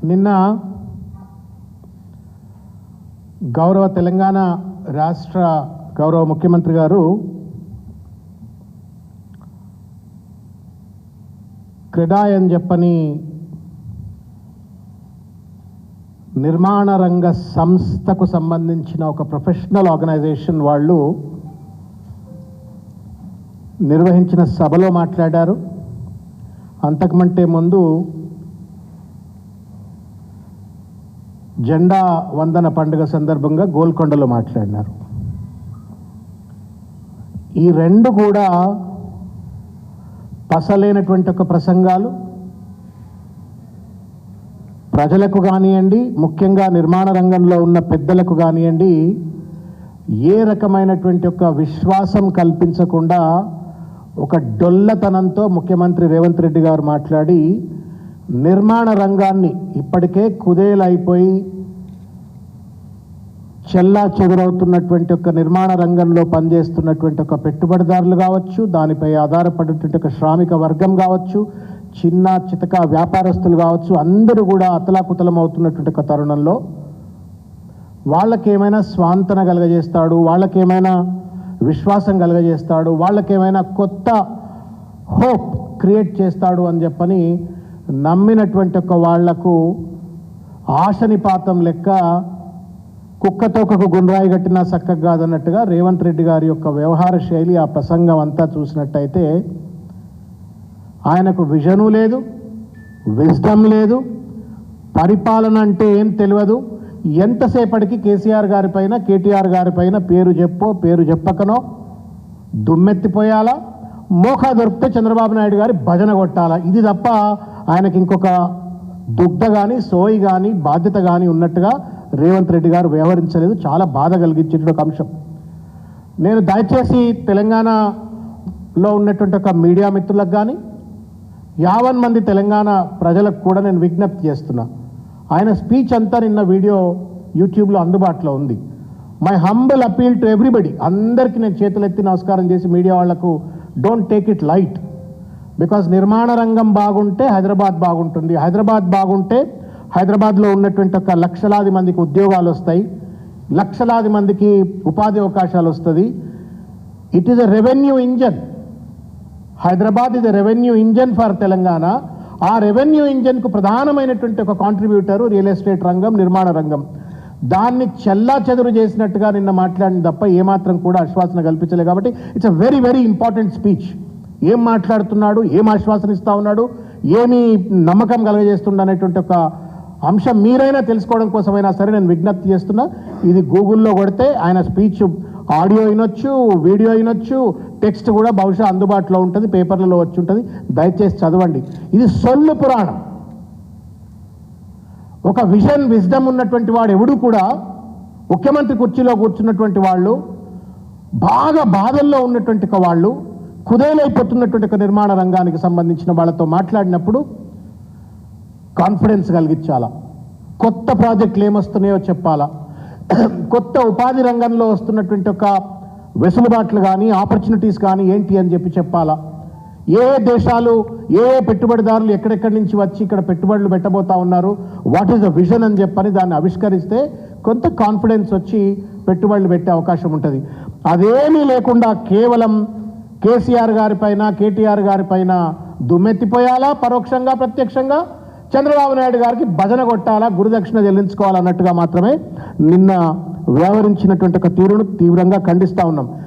నిన్న గౌరవ తెలంగాణ రాష్ట్ర గౌరవ ముఖ్యమంత్రి గారు క్రెడాయ్ అని చెప్పని నిర్మాణ రంగ సంస్థకు సంబంధించిన ఒక ప్రొఫెషనల్ ఆర్గనైజేషన్ వాళ్ళు నిర్వహించిన సభలో మాట్లాడారు. అంతకంటే ముందు జెండా వందన పండుగ సందర్భంగా గోల్కొండలో మాట్లాడినారు. ఈ రెండు కూడా పసలేనటువంటి ఒక ప్రసంగాలు. ప్రజలకు కానివ్వండి, ముఖ్యంగా నిర్మాణ రంగంలో ఉన్న పెద్దలకు కానివ్వండి, ఏ రకమైనటువంటి ఒక విశ్వాసం కల్పించకుండా ఒక డొల్లతనంతో ముఖ్యమంత్రి రేవంత్ రెడ్డి గారు మాట్లాడి నిర్మాణ రంగాన్ని ఇప్పటికే కుదేలైపోయి చెల్లా చెదురవుతున్నటువంటి ఒక నిర్మాణ రంగంలో పనిచేస్తున్నటువంటి ఒక పెట్టుబడిదారులు కావచ్చు, దానిపై ఆధారపడేటువంటి ఒక శ్రామిక వర్గం కావచ్చు, చిన్న చితక వ్యాపారస్తులు కావచ్చు, అందరూ కూడా అతలాకుతలం అవుతున్నటువంటి ఒక తరుణంలో వాళ్ళకేమైనా స్వాంతన కలగజేస్తాడు, వాళ్ళకేమైనా విశ్వాసం కలగజేస్తాడు, వాళ్ళకేమైనా కొత్త హోప్ క్రియేట్ చేస్తాడు అని చెప్పని నమ్మినటువంటి ఒక వాళ్లకు ఆశనిపాతం లెక్క కుక్కతోకకు గుండ్రాయి కట్టినా చక్కగా కాదన్నట్టుగా రేవంత్ రెడ్డి గారి యొక్క వ్యవహార శైలి, ఆ ప్రసంగం అంతా చూసినట్టయితే ఆయనకు విజను లేదు, విజ్డమ్ లేదు, పరిపాలన అంటే ఏం తెలియదు. ఎంతసేపటికి కేసీఆర్ గారిపైన, కేటీఆర్ గారిపైన పేరు చెప్పో పేరు చెప్పకనో దుమ్మెత్తిపోయాలా, మోకా దొరికితే చంద్రబాబు నాయుడు గారి భజన కొట్టాలా. ఇది తప్ప ఆయనకి ఇంకొక దుగ్ధ కానీ, సోయి కానీ, బాధ్యత కానీ ఉన్నట్టుగా రేవంత్ రెడ్డి గారు వ్యవహరించలేదు. చాలా బాధ కలిగించేటువంటి ఒక అంశం. నేను దయచేసి తెలంగాణలో ఉన్నటువంటి ఒక మీడియా మిత్రులకు కానీ, 50 మంది తెలంగాణ ప్రజలకు కూడా నేను విజ్ఞప్తి చేస్తున్నా. ఆయన స్పీచ్ అంతా నిన్న వీడియో యూట్యూబ్లో అందుబాటులో ఉంది. My humble appeal to everybody, అందరికీ నేను చేతులెత్తి నమస్కారం చేసి మీడియా వాళ్లకు, don't take it light. Because నిర్మాణ రంగం బాగుంటే హైదరాబాద్ బాగుంటుంది, హైదరాబాద్ బాగుంటే హైదరాబాద్లో ఉన్నటువంటి ఒక లక్షలాది మందికి ఉద్యోగాలు వస్తాయి, లక్షలాది మందికి ఉపాధి అవకాశాలు వస్తుంది. It is a revenue engine. Hyderabad is a revenue engine for Telangana. ఆ రెవెన్యూ ఇంజన్కు ప్రధానమైనటువంటి ఒక కాంట్రిబ్యూటరు రియల్ ఎస్టేట్ రంగం, నిర్మాణ రంగం. దాన్ని చెల్లా చెదురు చేసినట్టుగా నిన్న మాట్లాడింది తప్ప ఏమాత్రం కూడా ఆశ్వాసన కల్పించలేదు. కాబట్టి it's a very very important speech. ఏం మాట్లాడుతున్నాడు, ఏం ఆశ్వాసన ఇస్తా ఉన్నాడు, ఏమి నమ్మకం కలగజేస్తుండ అనేటువంటి ఒక అంశం మీరైనా తెలుసుకోవడం కోసమైనా సరే నేను విజ్ఞప్తి చేస్తున్నా. ఇది గూగుల్లో కొడితే ఆయన స్పీచ్ ఆడియో వినొచ్చు, వీడియో వినొచ్చు, టెక్స్ట్ కూడా బహుశా అందుబాటులో ఉంటుంది, పేపర్లలో వచ్చి ఉంటుంది. దయచేసి చదవండి. ఇది సొల్లు పురాణం. ఒక విజన్, విజ్డమ్ ఉన్నటువంటి వాడు ఎవడు కూడా, ముఖ్యమంత్రి కుర్చీలో కూర్చున్నటువంటి వాళ్ళు, బాగా బాధల్లో ఉన్నటువంటి వాళ్ళు, కుదేలైపోతున్నటువంటి ఒక నిర్మాణ రంగానికి సంబంధించిన వాళ్ళతో మాట్లాడినప్పుడు కాన్ఫిడెన్స్ కలిగించాలా, కొత్త ప్రాజెక్టులు ఏమొస్తున్నాయో చెప్పాలా, కొత్త ఉపాధి రంగంలో వస్తున్నటువంటి ఒక వెసులుబాట్లు కానీ, ఆపర్చునిటీస్ కానీ ఏంటి అని చెప్పాలా, ఏ దేశాలు, ఏ పెట్టుబడిదారులు ఎక్కడెక్కడి నుంచి వచ్చి ఇక్కడ పెట్టుబడులు పెట్టబోతా ఉన్నారు, వాట్ ఈస్ ద విజన్ అని చెప్పని దాన్ని ఆవిష్కరిస్తే కొంత కాన్ఫిడెన్స్ వచ్చి పెట్టుబడులు పెట్టే అవకాశం ఉంటుంది. అదేమీ లేకుండా కేవలం కేసీఆర్ గారిపైన, కేటీఆర్ గారిపైన దుమ్మెత్తిపోయాలా, పరోక్షంగా ప్రత్యక్షంగా చంద్రబాబు నాయుడు గారికి భజన కొట్టాలా, గురుదక్షిణ చెల్లించుకోవాలన్నట్టుగా మాత్రమే నిన్న వ్యవహరించినటువంటి ఒక తీరును తీవ్రంగా ఖండిస్తూ ఉన్నాం.